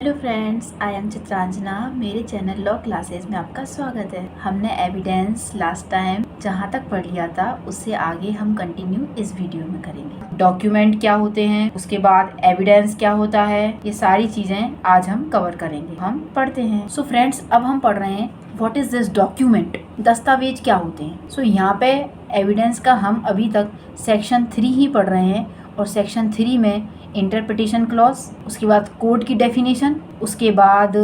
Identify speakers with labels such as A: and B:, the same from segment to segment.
A: Hello friends, I am Chitranjana. मेरे channel law classes में आपका स्वागत है। हमने एविडेंस लास्ट टाइम जहाँ तक पढ़ लिया था उससे आगे हम कंटिन्यू इस वीडियो में करेंगे। डॉक्यूमेंट क्या होते हैं, उसके बाद एविडेंस क्या होता है, ये सारी चीजें आज हम कवर करेंगे। हम पढ़ते हैं। सो फ्रेंड्स, अब हम पढ़ रहे हैं व्हाट इज दिस डॉक्यूमेंट। दस्तावेज क्या होते हैं। सो यहाँ पे एविडेंस का हम अभी तक सेक्शन 3 ही पढ़ रहे हैं और सेक्शन 3 में इंटरप्रिटेशन क्लॉज, उसके बाद कोड की डेफिनेशन, उसके बाद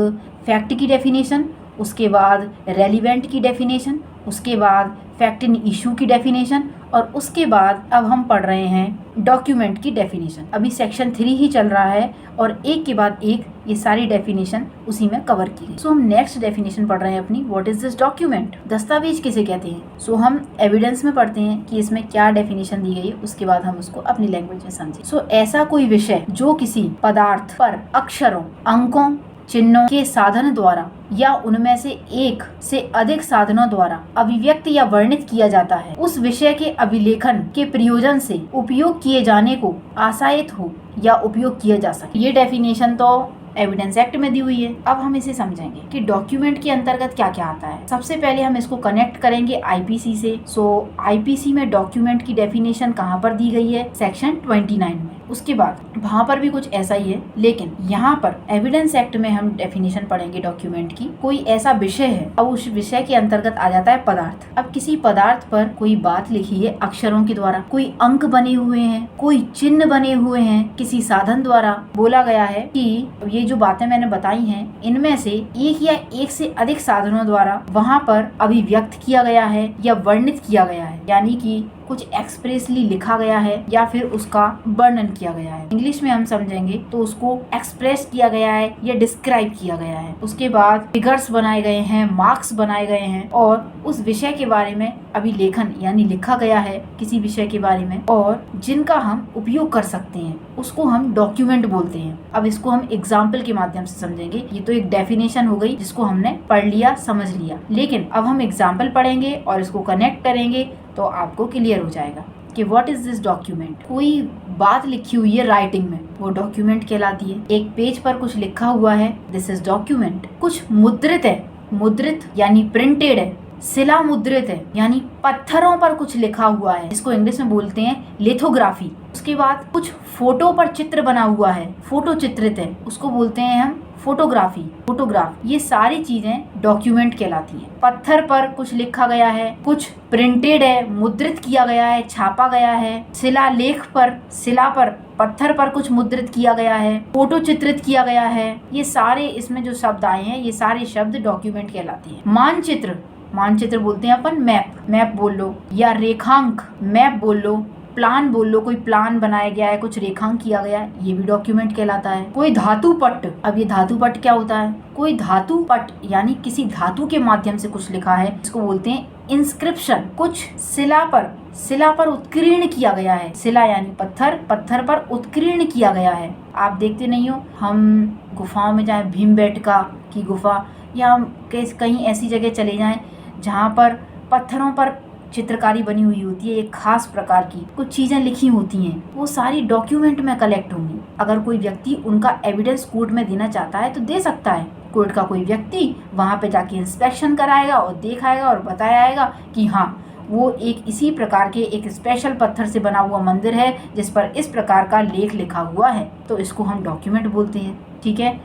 A: फैक्ट की डेफिनेशन, उसके बाद रेलिवेंट की डेफिनेशन, उसके बाद फैक्ट इन इशू की डेफिनेशन और उसके बाद अब हम पढ़ रहे हैं डॉक्यूमेंट की डेफिनेशन। अभी सेक्शन 3 ही चल रहा है और एक के बाद एक ये सारी डेफिनेशन उसी में कवर की गई। सो हम नेक्स्ट डेफिनेशन पढ़ रहे हैं अपनी, व्हाट इज दिस डॉक्यूमेंट। दस्तावेज किसे कहते हैं। सो हम एविडेंस में पढ़ते हैं कि इसमें क्या डेफिनेशन दी गई है, उसके बाद हम उसको अपनी लैंग्वेज में समझें। सो ऐसा कोई विषय जो किसी पदार्थ पर अक्षरों, अंकों, चिन्हों के साधन द्वारा या उनमें से एक से अधिक साधनों द्वारा अभिव्यक्त या वर्णित किया जाता है, उस विषय के अभिलेखन के प्रयोजन से उपयोग किए जाने को आशायित हो या उपयोग किया जा सके। ये डेफिनेशन तो एविडेंस एक्ट में दी हुई है। अब हम इसे समझेंगे कि डॉक्यूमेंट के अंतर्गत क्या क्या आता है। सबसे पहले हम इसको कनेक्ट करेंगे आईपीसी से। सो आईपीसी में डॉक्यूमेंट की डेफिनेशन कहाँ पर दी गई है, सेक्शन 29 में। उसके बाद वहाँ पर भी कुछ ऐसा ही है, लेकिन यहाँ पर एविडेंस एक्ट में हम डेफिनेशन पढ़ेंगे डॉक्यूमेंट की। कोई ऐसा विषय है, अब उस विषय के अंतर्गत आ जाता है पदार्थ। अब किसी पदार्थ पर कोई बात लिखी है अक्षरों के द्वारा, कोई अंक बने हुए हैं, कोई चिन्ह बने हुए हैं, किसी साधन द्वारा बोला गया है कि ये जो बातें मैंने बताई हैं इनमें से एक या एक से अधिक साधनों द्वारा वहाँ पर अभिव्यक्त किया गया है या वर्णित किया गया है, यानी कि कुछ एक्सप्रेसली लिखा गया है या फिर उसका वर्णन किया गया है। इंग्लिश में हम समझेंगे तो उसको एक्सप्रेस किया गया है या डिस्क्राइब किया गया है। उसके बाद फिगर्स बनाए गए हैं, मार्क्स बनाए गए हैं और उस विषय के बारे में अभिलेखन यानी लिखा गया है किसी विषय के बारे में और जिनका हम उपयोग कर सकते हैं उसको हम डॉक्यूमेंट बोलते हैं। अब इसको हम एग्जाम्पल के माध्यम से समझेंगे। ये तो एक डेफिनेशन हो गई जिसको हमने पढ़ लिया, समझ लिया, लेकिन अब हम एग्जाम्पल पढ़ेंगे और इसको कनेक्ट करेंगे तो आपको क्लियर हो जाएगा कि व्हाट इज दिस डॉक्यूमेंट। कोई बात लिखी हुई है राइटिंग में, वो डॉक्यूमेंट कहलाती है। एक पेज पर कुछ लिखा हुआ है, दिस इज डॉक्यूमेंट। कुछ मुद्रित है, मुद्रित यानी प्रिंटेड है। शिला मुद्रित है यानी पत्थरों पर कुछ लिखा हुआ है, इसको इंग्लिश में बोलते हैं लिथोग्राफी। उसके बाद कुछ फोटो पर चित्र बना हुआ है, फोटो चित्रित है, उसको बोलते हैं हम फोटोग्राफी, फोटोग्राफ। ये सारी चीजें डॉक्यूमेंट कहलाती हैं। पत्थर पर कुछ लिखा गया है, कुछ प्रिंटेड है, मुद्रित किया गया है, छापा गया है। शिलालेख पर, शिला पर, पत्थर पर कुछ मुद्रित किया गया है, फोटो चित्रित किया गया है। ये सारे इसमें जो शब्द आए हैं ये सारे शब्द डॉक्यूमेंट कहलाते हैं। मानचित्र, मानचित्र बोलते हैं अपन मैप, मैप बोल लो, या रेखांक, मैप बोल लो, प्लान बोल लो, कोई प्लान बनाया गया है, कुछ रेखांक किया गया है, ये भी डॉक्यूमेंट कहलाता है। कोई धातु पट, अब ये धातु पट क्या होता है, कोई धातु पट यानी किसी धातु के माध्यम से कुछ लिखा है, इसको बोलते हैं इंस्क्रिप्शन। कुछ शिला पर उत्कीर्ण किया गया है, शिला यानी पत्थर, पत्थर पर उत्कीर्ण किया गया है। आप देखते नहीं हो, हम गुफाओं में जाए, भीमबेटका की गुफा या कहीं ऐसी जगह चले जाएं जहाँ पर पत्थरों पर चित्रकारी बनी हुई होती है, एक खास प्रकार की कुछ चीजें लिखी होती हैं, वो सारी डॉक्यूमेंट में कलेक्ट होंगी। अगर कोई व्यक्ति उनका एविडेंस कोर्ट में देना चाहता है तो दे सकता है। कोर्ट का कोई व्यक्ति वहाँ पे जाके इंस्पेक्शन कराएगा और देखाएगा और बताएगा कि हाँ वो एक इसी प्रकार के एक स्पेशल पत्थर से बना हुआ मंदिर है जिस पर इस प्रकार का लेख लिखा हुआ है, तो इसको हम डॉक्यूमेंट बोलते हैं। ठीक है।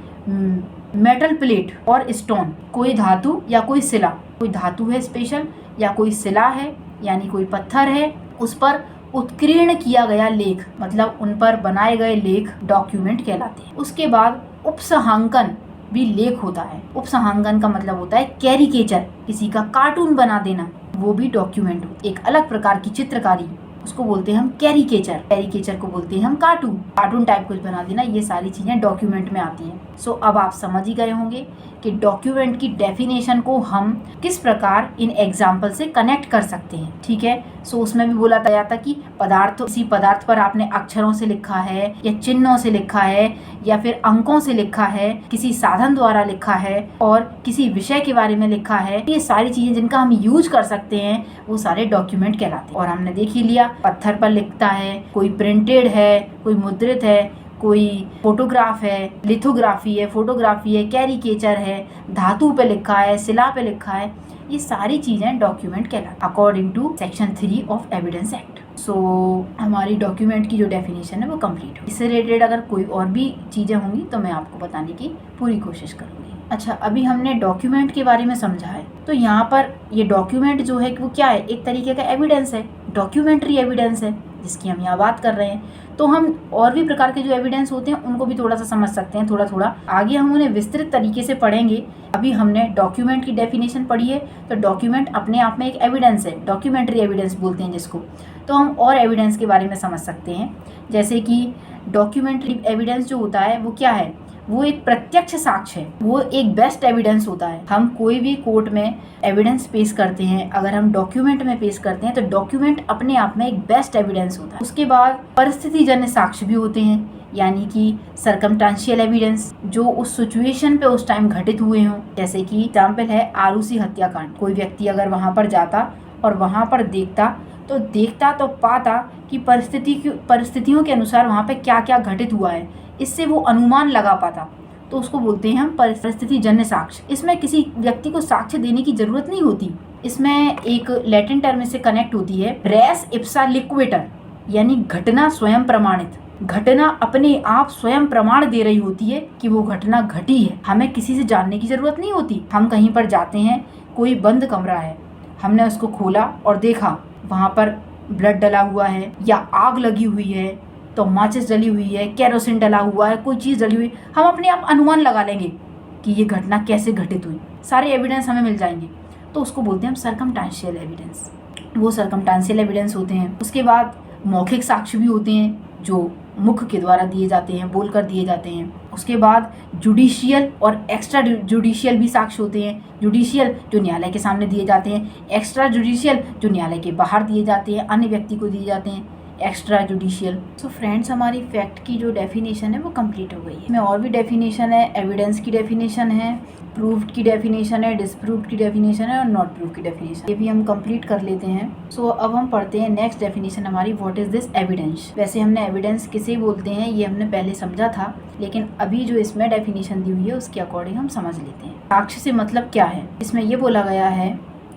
A: मेटल प्लेट और स्टोन, कोई धातु या कोई शिला, कोई धातु है स्पेशल या कोई शिला है यानी कोई पत्थर है, उस पर उत्कीर्ण किया गया लेख मतलब उन पर बनाए गए लेख डॉक्यूमेंट कहलाते हैं। उसके बाद उपसहांकन भी लेख होता है। उपसहांकन का मतलब होता है कैरिकेचर, किसी का कार्टून बना देना, वो भी डॉक्यूमेंट हो। एक अलग प्रकार की चित्रकारी, उसको बोलते हैं हम कैरिकेचर, कैरिकेचर को बोलते हैं हम कार्टून, कार्टून टाइप कुछ बना देना, ये सारी चीजें डॉक्यूमेंट में आती हैं। सो अब आप समझ ही गए होंगे कि डॉक्यूमेंट की डेफिनेशन को हम किस प्रकार इन एग्जाम्पल से कनेक्ट कर सकते हैं। ठीक है। सो उसमें भी बोला गया था कि पदार्थ, किसी पदार्थ पर आपने अक्षरों से लिखा है या चिन्हों से लिखा है या फिर अंकों से लिखा है, किसी साधन द्वारा लिखा है और किसी विषय के बारे में लिखा है, ये सारी चीजें जिनका हम यूज कर सकते हैं वो सारे डॉक्यूमेंट कहलाते हैं। और हमने देख ही लिया, पत्थर पर लिखता है, कोई प्रिंटेड है, कोई मुद्रित है, कोई फोटोग्राफ है, लिथोग्राफी है, फोटोग्राफी है, कैरिकेचर है, धातु पे लिखा है, शिला पे लिखा है, ये सारी चीजें डॉक्यूमेंट कहलाती according to section 3 of evidence act. So हमारी डॉक्यूमेंट की जो डेफिनेशन है वो कंप्लीट हो। इससे रिलेटेड अगर कोई और भी चीजें होंगी तो मैं आपको बताने की पूरी कोशिश करूंगी। अच्छा, अभी हमने डॉक्यूमेंट के बारे में समझा है, तो यहाँ पर ये डॉक्यूमेंट जो है वो क्या है, एक तरीके का एविडेंस है, डॉक्यूमेंट्री एविडेंस है जिसकी हम यहाँ बात कर रहे हैं। तो हम और भी प्रकार के जो एविडेंस होते हैं उनको भी थोड़ा सा समझ सकते हैं, थोड़ा थोड़ा आगे हम उन्हें विस्तृत तरीके से पढ़ेंगे। अभी हमने डॉक्यूमेंट की डेफिनेशन पढ़ी है, तो डॉक्यूमेंट अपने आप में एक एविडेंस है, डॉक्यूमेंट्री एविडेंस बोलते हैं जिसको। तो हम और एविडेंस के बारे में समझ सकते हैं, जैसे कि डॉक्यूमेंट्री एविडेंस जो होता है वो क्या है, वो एक प्रत्यक्ष साक्ष्य है, वो एक बेस्ट एविडेंस होता है। हम कोई भी कोर्ट में एविडेंस पेश करते हैं, अगर हम डॉक्यूमेंट में पेश करते हैं तो डॉक्यूमेंट अपने आप में एक बेस्ट एविडेंस होता है। उसके बाद परिस्थितिजन्य साक्ष्य भी होते हैं, यानी कि सर्कमस्टेंशियल एविडेंस, जो उस सिचुएशन पे उस टाइम घटित हुए हों। जैसे कि एग्जाम्पल है आरूसी हत्याकांड। कोई व्यक्ति अगर वहाँ पर जाता और वहाँ पर देखता तो पाता कि परिस्थितियों के अनुसार वहाँ पे क्या क्या घटित हुआ है, इससे वो अनुमान लगा पाता, तो उसको बोलते हैं हम परिस्थितिजन्य साक्ष्य। इसमें किसी व्यक्ति को साक्ष्य देने की जरूरत नहीं होती, इसमें एक लैटिन टर्म से कनेक्ट होती है, रेस इप्सा लिक्विटर, यानी घटना स्वयं प्रमाणित। घटना अपने आप स्वयं प्रमाण दे रही होती है कि वो घटना घटी है, हमें किसी से जानने की जरूरत नहीं होती। हम कहीं पर जाते हैं, कोई बंद कमरा है, हमने उसको खोला और देखा वहाँ पर ब्लड डला हुआ है या आग लगी हुई है, तो माचिस जली हुई है, केरोसिन डला हुआ है, कोई चीज़ जली हुई, हम अपने आप अनुमान लगा लेंगे कि ये घटना कैसे घटित हुई, सारे एविडेंस हमें मिल जाएंगे, तो उसको बोलते हैं हम सर्कमस्टेंशियल एविडेंस। वो सर्कमस्टेंशियल एविडेंस होते हैं। उसके बाद मौखिक साक्ष्य भी होते हैं जो मुख के द्वारा दिए जाते हैं, बोलकर दिए जाते हैं। उसके बाद जुडिशियल और एक्स्ट्रा जुडिशियल भी साक्ष्य होते हैं। जुडिशियल जो न्यायालय के सामने दिए जाते हैं, एक्स्ट्रा जुडिशियल जो न्यायालय के बाहर दिए जाते हैं, अन्य व्यक्ति को दिए जाते हैं, एक्स्ट्रा जुडिशियल। सो फ्रेंड्स, हमारी फैक्ट की जो डेफिनेशन है वो कंप्लीट हो गई है। इसमें और भी डेफिनेशन है, एविडेंस की डेफिनेशन है, प्रूव्ड की डेफिनेशन है, डिसप्रूव्ड की डेफिनेशन है और नॉट प्रूव्ड की डेफिनेशन, ये भी हम कंप्लीट कर लेते हैं। सो अब हम पढ़ते हैं नेक्स्ट डेफिनेशन हमारी, व्हाट इज दिस एविडेंस। वैसे हमने एविडेंस किसे बोलते हैं ये हमने पहले समझा था, लेकिन अभी जो इसमें डेफिनेशन दी हुई है उसके अकॉर्डिंग हम समझ लेते हैं। साक्ष्य से मतलब क्या है, इसमें ये बोला गया है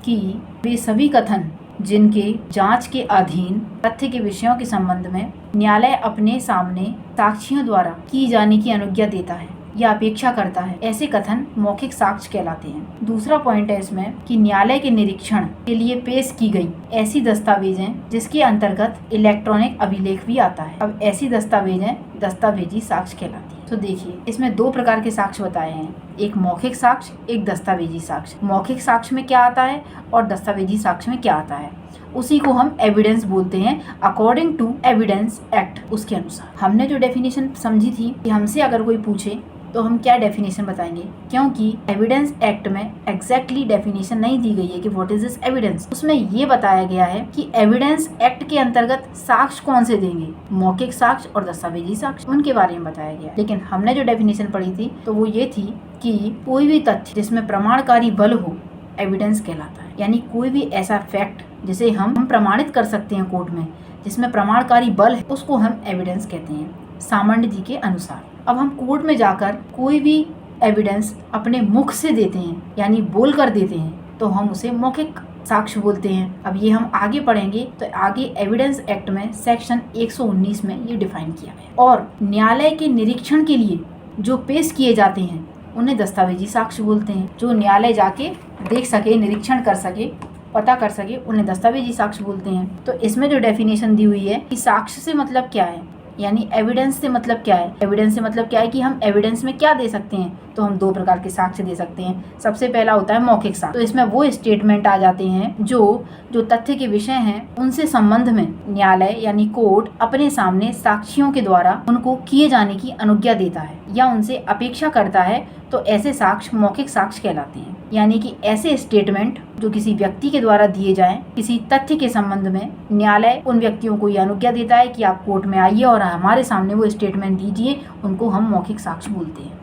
A: कि वे सभी कथन जिनके जांच के अधीन तथ्य के विषयों के संबंध में न्यायालय अपने सामने साक्षियों द्वारा की जाने की अनुज्ञा देता है या अपेक्षा करता है, ऐसे कथन मौखिक साक्ष्य कहलाते हैं। दूसरा पॉइंट है इसमें कि न्यायालय के निरीक्षण के लिए पेश की गई ऐसी दस्तावेजें जिसके अंतर्गत इलेक्ट्रॉनिक अभिलेख भी आता है। अब ऐसी दस्तावेजें दस्तावेजी साक्ष्य कहलाती है। तो देखिए, इसमें दो प्रकार के साक्ष्य बताए हैं, एक मौखिक साक्ष्य, एक दस्तावेजी साक्ष्य। मौखिक साक्ष्य में क्या आता है और दस्तावेजी साक्ष्य में क्या आता है, उसी को हम एविडेंस बोलते हैं अकॉर्डिंग टू एविडेंस एक्ट। उसके अनुसार हमने जो डेफिनेशन समझी थी कि हमसे अगर कोई पूछे तो हम क्या डेफिनेशन बताएंगे, क्योंकि एविडेंस एक्ट में एग्जैक्टली डेफिनेशन नहीं दी गई है कि व्हाट इज दिस एविडेंस। उसमें ये बताया गया है कि एविडेंस एक्ट के अंतर्गत साक्ष्य कौन से देंगे, मौखिक साक्ष्य और दस्तावेजी साक्ष्य, उनके बारे में बताया गया। लेकिन हमने जो डेफिनेशन पढ़ी थी तो वो ये थी कि कोई भी तथ्य जिसमें प्रमाणकारी बल हो एविडेंस कहलाता है। यानी कोई भी ऐसा फैक्ट जिसे हम प्रमाणित कर सकते हैं कोर्ट में, जिसमें प्रमाणकारी बल है, उसको हम एविडेंस कहते हैं सामान्य जी के अनुसार। अब हम कोर्ट में जाकर कोई भी एविडेंस अपने मुख से देते हैं, यानी बोल कर देते हैं, तो हम उसे मौखिक साक्ष्य बोलते हैं। अब ये हम आगे पढ़ेंगे, तो आगे एविडेंस एक्ट में सेक्शन 119 में ये डिफाइन किया है। और न्यायालय के निरीक्षण के लिए जो पेश किए जाते हैं उन्हें दस्तावेजी साक्ष्य बोलते हैं। जो न्यायालय जाके देख सके, निरीक्षण कर सके, पता कर सके, उन्हें दस्तावेजी साक्ष्य बोलते हैं। तो इसमें जो डेफिनेशन दी हुई है कि साक्ष्य से मतलब क्या है, यानी एविडेंस से मतलब क्या है। एविडेंस से मतलब क्या है कि हम एविडेंस में क्या दे सकते हैं, तो हम दो प्रकार के साक्ष्य दे सकते हैं। सबसे पहला होता है मौखिक साक्ष्य। तो इसमें वो स्टेटमेंट आ जाते हैं जो तथ्य के विषय हैं उनसे संबंध में न्यायालय यानी कोर्ट अपने सामने साक्षियों के द्वारा उनको किए जाने की अनुज्ञा देता है या उनसे अपेक्षा करता है, तो ऐसे साक्ष्य मौखिक साक्ष्य कहलाते हैं। यानी कि ऐसे स्टेटमेंट जो किसी व्यक्ति के द्वारा दिए जाएं किसी तथ्य के संबंध में, न्यायालय उन व्यक्तियों को यह अनुज्ञा देता है कि आप कोर्ट में आइए और हमारे सामने वो स्टेटमेंट दीजिए, उनको हम मौखिक साक्ष्य बोलते हैं।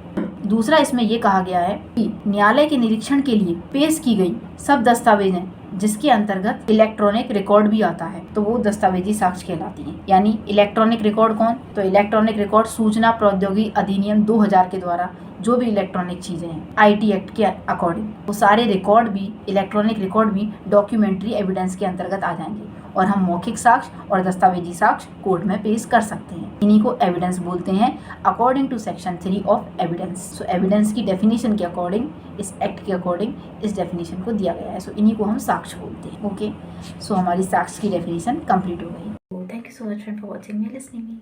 A: दूसरा इसमें ये कहा गया है कि न्यायालय के निरीक्षण के लिए पेश की गई सब दस्तावेजें जिसके अंतर्गत इलेक्ट्रॉनिक रिकॉर्ड भी आता है, तो वो दस्तावेजी साक्ष्य कहलाती हैं। यानी इलेक्ट्रॉनिक रिकॉर्ड कौन? तो इलेक्ट्रॉनिक रिकॉर्ड सूचना प्रौद्योगिकी अधिनियम 2000 के द्वारा जो भी इलेक्ट्रॉनिक चीजें हैं आईटी एक्ट के अकॉर्डिंग, वो सारे रिकॉर्ड भी, इलेक्ट्रॉनिक रिकॉर्ड भी डॉक्यूमेंट्री एविडेंस के अंतर्गत आ जाएंगे और हम मौखिक साक्ष्य और दस्तावेजी साक्ष्य कोर्ट में पेश कर सकते हैं। इन्हीं को एविडेंस बोलते हैं according to section 3 of evidence. So evidence की डेफिनेशन के अकॉर्डिंग, इस एक्ट के अकॉर्डिंग इस डेफिनेशन को दिया गया है। सो इन्हीं को हम साक्ष्य बोलते हैं। ओके, सो हमारी साक्ष्य की डेफिनेशन कंप्लीट हो गई। Thank you so much for watching me, listening me.